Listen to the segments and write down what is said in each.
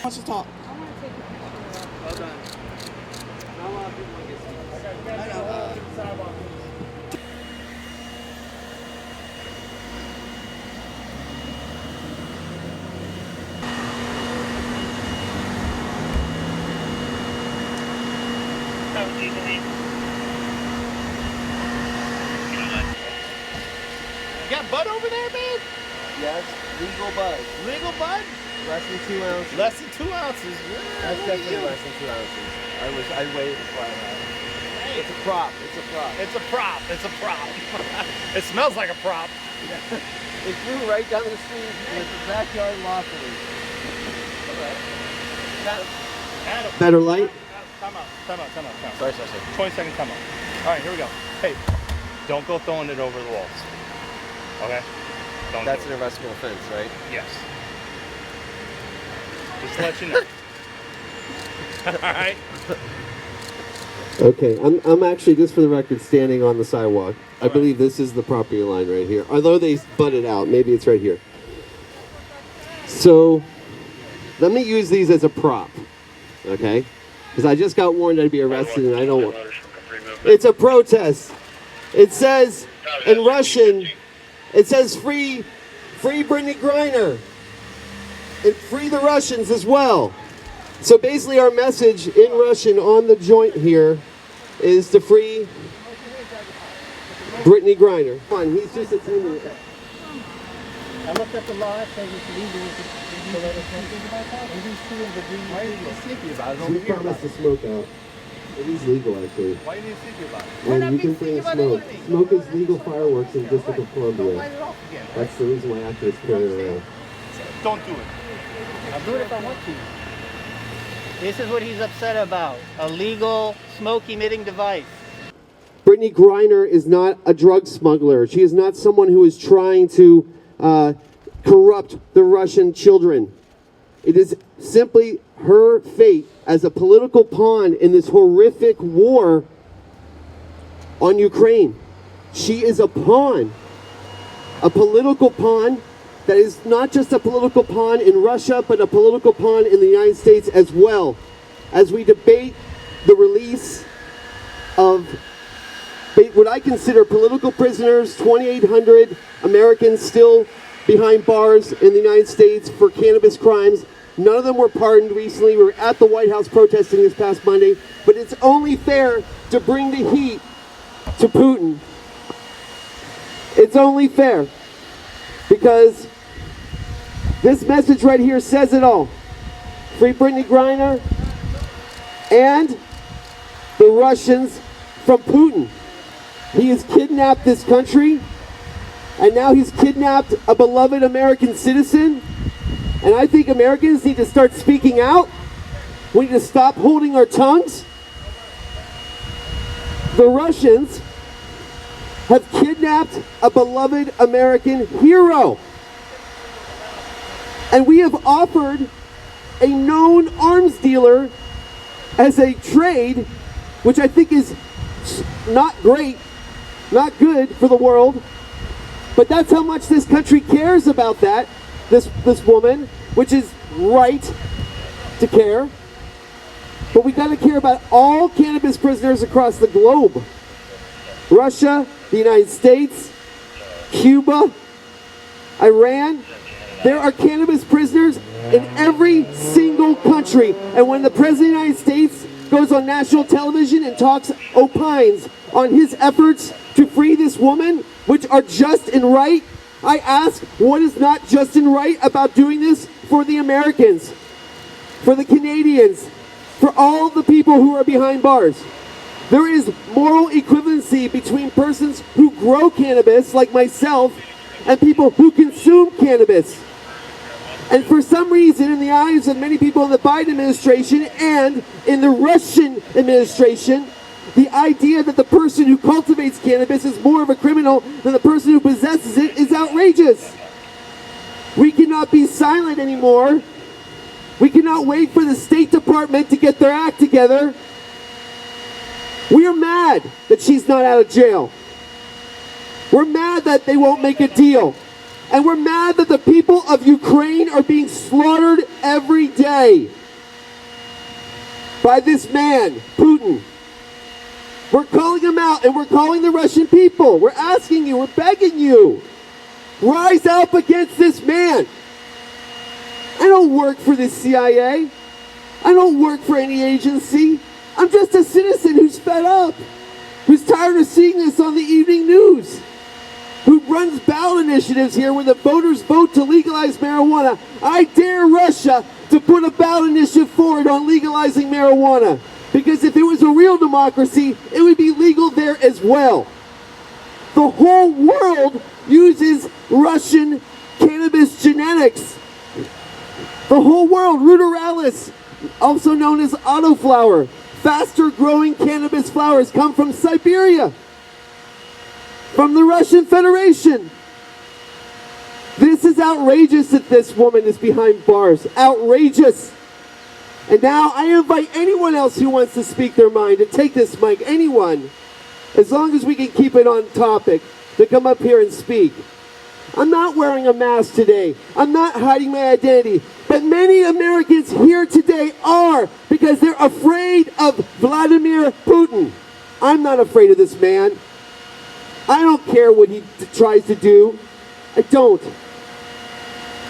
wants to talk. Well done. Not a lot of people want to get seats. I know. You got bud over there, man? Yes, legal bud. Legal bud? Less than 2 ounces. Less than 2 ounces. That's definitely less than 2 ounces. I weighed it before I had it. Hey. It's a prop. It's a prop. It's a prop. It's a prop. It smells like a prop. It grew right down the street in the backyard lawfully. Adam. Better light? Time out. Sorry. 20 seconds, time out. All right, here we go. Hey, don't go throwing it over the walls. Okay? Don't That's do an it. arrestable offense, right? Yes. Just to let you know. All right? Okay, I'm actually, just for the record, standing on the sidewalk. I believe this is the property line right here. Although they butted out, maybe it's right here. So, let me use these as a prop, okay? Because I just got warned I'd be arrested and I don't want... It's a protest. It says, in Russian, it says free Brittney Griner. And free the Russians as well. So basically our message in Russian on the joint here is to free Brittney Griner. Come on, he's just a teammate. I looked up the law, it says it's legal to let us think about that. And these two in Virginia. Why are you sneaky about it? We promised to smoke out. It is legal actually. Why are you sneaky about it? And you can bring smoke. Smoke is legal fireworks in the District of Columbia. Light it off again. Right? That's the reason why activists carry it around. Don't do it. I'll do it if I want to. This is what he's upset about. A legal smoke-emitting device. Brittney Griner is not a drug smuggler. She is not someone who is trying to corrupt the Russian children. It is simply her fate as a political pawn in this horrific war on Ukraine. She is a pawn, a political pawn that is not just a political pawn in Russia, but a political pawn in the United States as well, as we debate the release of what I consider political prisoners, 2,800 Americans still behind bars in the United States for cannabis crimes. None of them were pardoned recently. We were at the White House protesting this past Monday, but it's only fair to bring the heat to Putin. It's only fair because this message right here says it all. Free Brittney Griner and the Russians from Putin. He has kidnapped this country, and now he's kidnapped a beloved American citizen. And I think Americans need to start speaking out. We need to stop holding our tongues. The Russians have kidnapped a beloved American hero. And we have offered a known arms dealer as a trade, which I think is not great, not good for the world. But that's how much this country cares about that, this woman, which is right to care. But we got to care about all cannabis prisoners across the globe. Russia, the United States, Cuba, Iran. There are cannabis prisoners in every single country. And when the President of the United States goes on national television and opines on his efforts to free this woman, which are just and right, I ask, what is not just and right about doing this for the Americans, for the Canadians, for all the people who are behind bars? There is moral equivalency between persons who grow cannabis, like myself, and people who consume cannabis. And for some reason, in the eyes of many people in the Biden administration and in the Russian administration, the idea that the person who cultivates cannabis is more of a criminal than the person who possesses it is outrageous. We cannot be silent anymore. We cannot wait for the State Department to get their act together. We are mad that she's not out of jail. We're mad that they won't make a deal. And we're mad that the people of Ukraine are being slaughtered every day. by this man, Putin. We're calling him out, and we're calling the Russian people. We're asking you, we're begging you. Rise up against this man. I don't work for the CIA. I don't work for any agency. I'm just a citizen who's fed up, who's tired of seeing this on the evening news, who runs ballot initiatives here where the voters vote to legalize marijuana. I dare Russia to put a ballot initiative forward on legalizing marijuana. Because if it was a real democracy, it would be legal there as well. The whole world uses Russian cannabis genetics. The whole world, ruderalis, also known as autoflower, faster growing cannabis flowers come from Siberia, from the Russian Federation. This is outrageous that this woman is behind bars. Outrageous. And now I invite anyone else who wants to speak their mind to take this mic, anyone, as long as we can keep it on topic, to come up here and speak. I'm not wearing a mask today. I'm not hiding my identity. But many Americans here today are, because they're afraid of Vladimir Putin. I'm not afraid of this man. I don't care what he tries to do. I don't.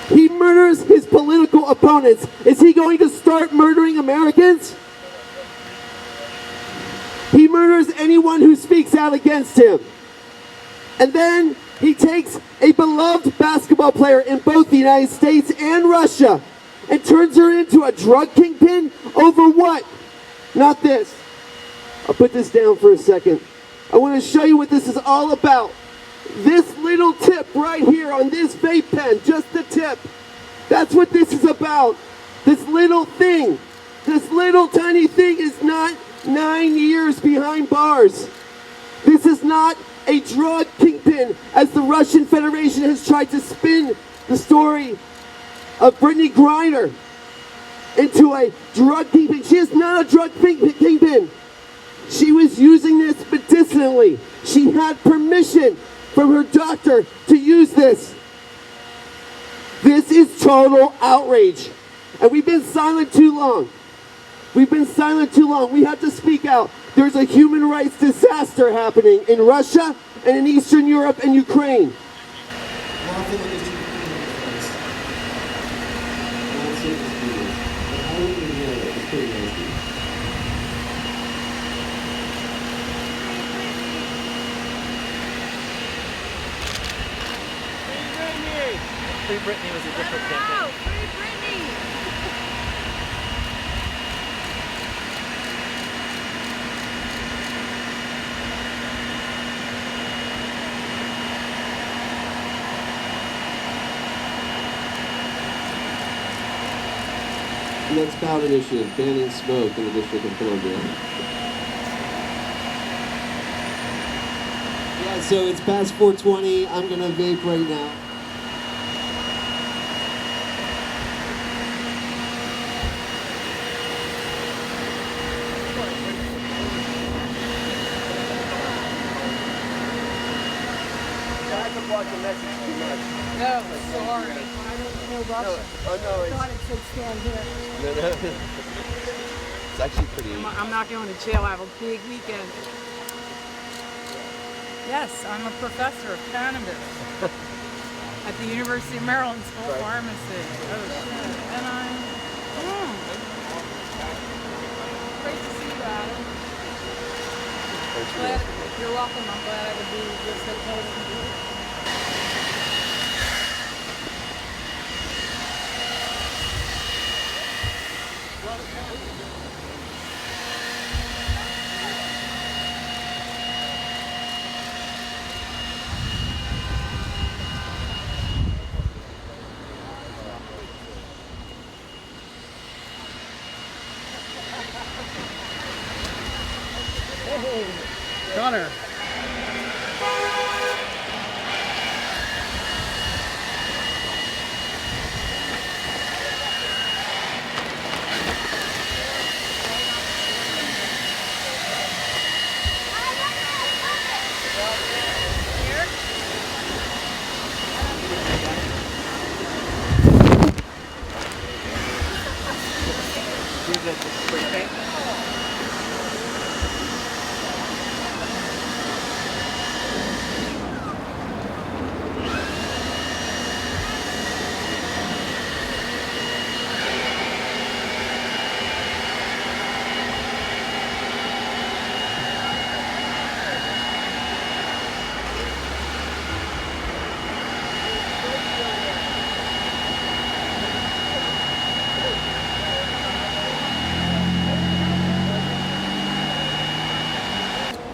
He murders his political opponents. Is he going to start murdering Americans? He murders anyone who speaks out against him. And then he takes a beloved basketball player in both the United States and Russia and turns her into a drug kingpin over what? Not this. I'll put this down for a second. I want to show you what this is all about. This little tip right here on this vape pen, just the tip. That's what this is about. This little thing, this little tiny thing is not 9 years behind bars. This is not a drug kingpin, as the Russian Federation has tried to spin the story of Brittney Griner into a drug kingpin. She is not a drug kingpin. She was using this medicinally. She had permission from her doctor to use this. This is total outrage. And we've been silent too long. We've been silent too long. We have to speak out. There's a human rights disaster happening in Russia and in Eastern Europe and Ukraine. Free Brittney was a different campaign. Free Brittney! Next ballot initiative, banning smoke in the District of Columbia. Yeah, so it's past 4:20. I'm gonna vape right now. No, sorry. I don't know Russian. Oh no, I thought it said stand here. no. It's actually pretty. I'm not going to jail. I have a big weekend. Yes, I'm a professor of cannabis at the University of Maryland School of Pharmacy. Oh shit. And great to see you, Adam. Glad, you're welcome. I'm glad I could be just okay with you. Connor.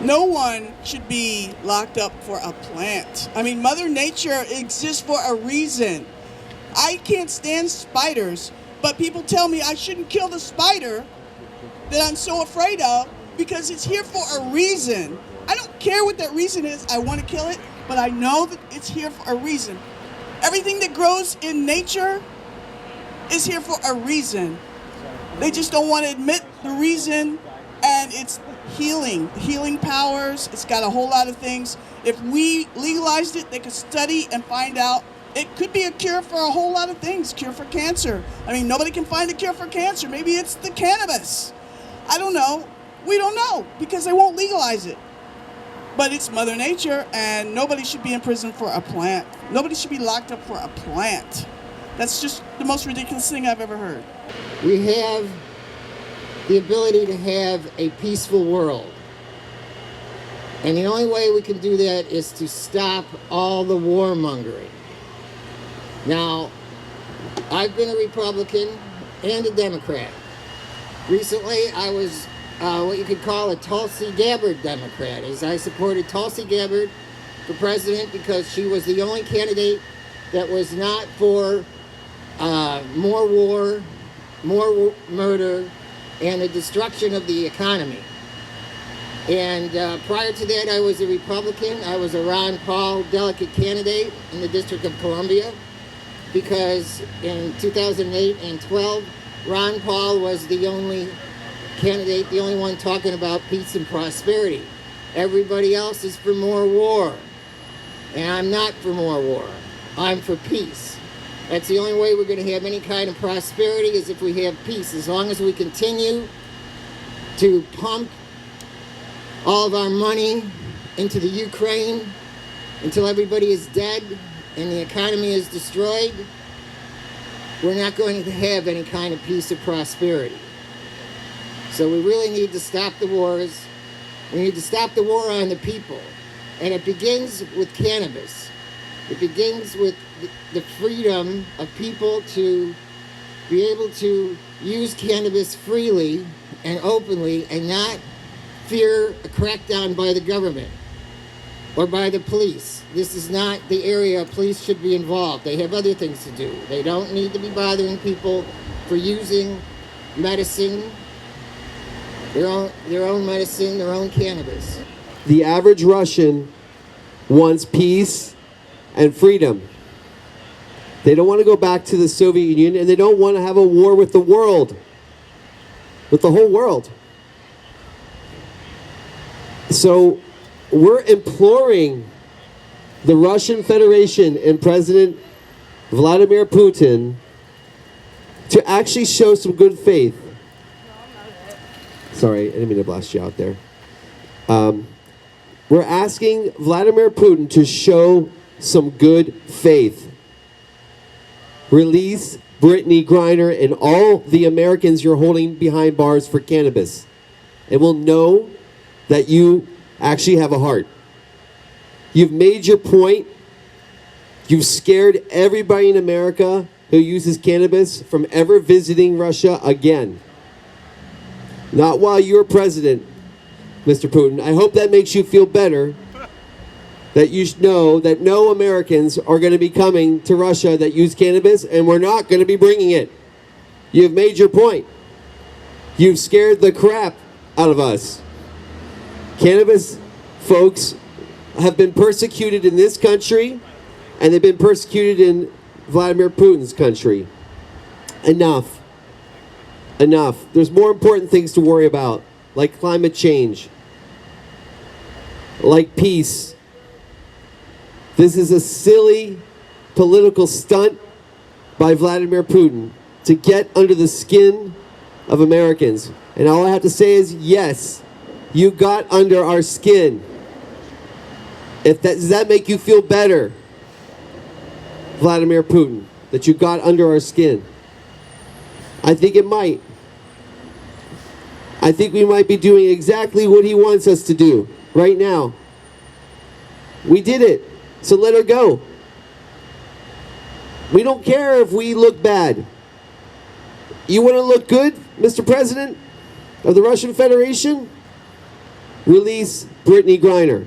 No one should be locked up for a plant. I mean, Mother Nature exists for a reason. I can't stand spiders, but people tell me I shouldn't kill the spider that I'm so afraid of because it's here for a reason. I don't care what that reason is. I want to kill it, but I know that it's here for a reason. Everything that grows in nature is here for a reason. They just don't want to admit the reason, and it's healing powers. It's got a whole lot of things. If we legalized it, they could study and find out it could be a cure for a whole lot of things. Cure for cancer. I mean, nobody can find a cure for cancer. Maybe it's the cannabis. I don't know. We don't know because they won't legalize it. But it's Mother Nature, and nobody should be in prison for a plant. Nobody should be locked up for a plant. That's just the most ridiculous thing I've ever heard. We have the ability to have a peaceful world. And the only way we can do that is to stop all the warmongering. Now, I've been a Republican and a Democrat. Recently, I was what you could call a Tulsi Gabbard Democrat, as I supported Tulsi Gabbard for president because she was the only candidate that was not for more war, more murder, and the destruction of the economy. And prior to that, I was a Republican. I was a Ron Paul delegate candidate in the District of Columbia because in 2008 and 12, Ron Paul was the only candidate, the only one talking about peace and prosperity. Everybody else is for more war. And I'm not for more war. I'm for peace. That's the only way we're going to have any kind of prosperity is if we have peace. As long as we continue to pump all of our money into the Ukraine until everybody is dead and the economy is destroyed, we're not going to have any kind of peace or prosperity. So we really need to stop the wars. We need to stop the war on the people. And it begins with cannabis. It begins with the freedom of people to be able to use cannabis freely and openly and not fear a crackdown by the government or by the police. This is not the area police should be involved. They have other things to do. They don't need to be bothering people for using medicine, their own medicine, their own cannabis. The average Russian wants peace and freedom. They don't want to go back to the Soviet Union, and they don't want to have a war with the world, with the whole world. So we're imploring the Russian Federation and President Vladimir Putin to actually show some good faith. Sorry, I didn't mean to blast you out there. We're asking Vladimir Putin to show some good faith. Release Brittney Griner and all the Americans you're holding behind bars for cannabis. And we'll know that you actually have a heart. You've made your point. You've scared everybody in America who uses cannabis from ever visiting Russia again. Not while you're president, Mr. Putin. I hope that makes you feel better that you know that no Americans are going to be coming to Russia that use cannabis, and we're not going to be bringing it. You've made your point. You've scared the crap out of us. Cannabis folks have been persecuted in this country, and they've been persecuted in Vladimir Putin's country. Enough. Enough. There's more important things to worry about, like climate change, like peace. This is a silly political stunt by Vladimir Putin to get under the skin of Americans. And all I have to say is, yes, you got under our skin. Does that make you feel better, Vladimir Putin, that you got under our skin? I think it might. I think we might be doing exactly what he wants us to do right now. We did it, so let her go. We don't care if we look bad. You want to look good, Mr. President of the Russian Federation? release Brittney Griner.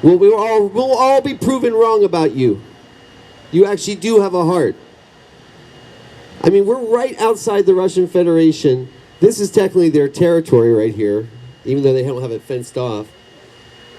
Well, we'll all be proven wrong about you. You actually do have a heart. I mean, we're right outside the Russian Federation. This is technically their territory right here, even though they don't have it fenced off.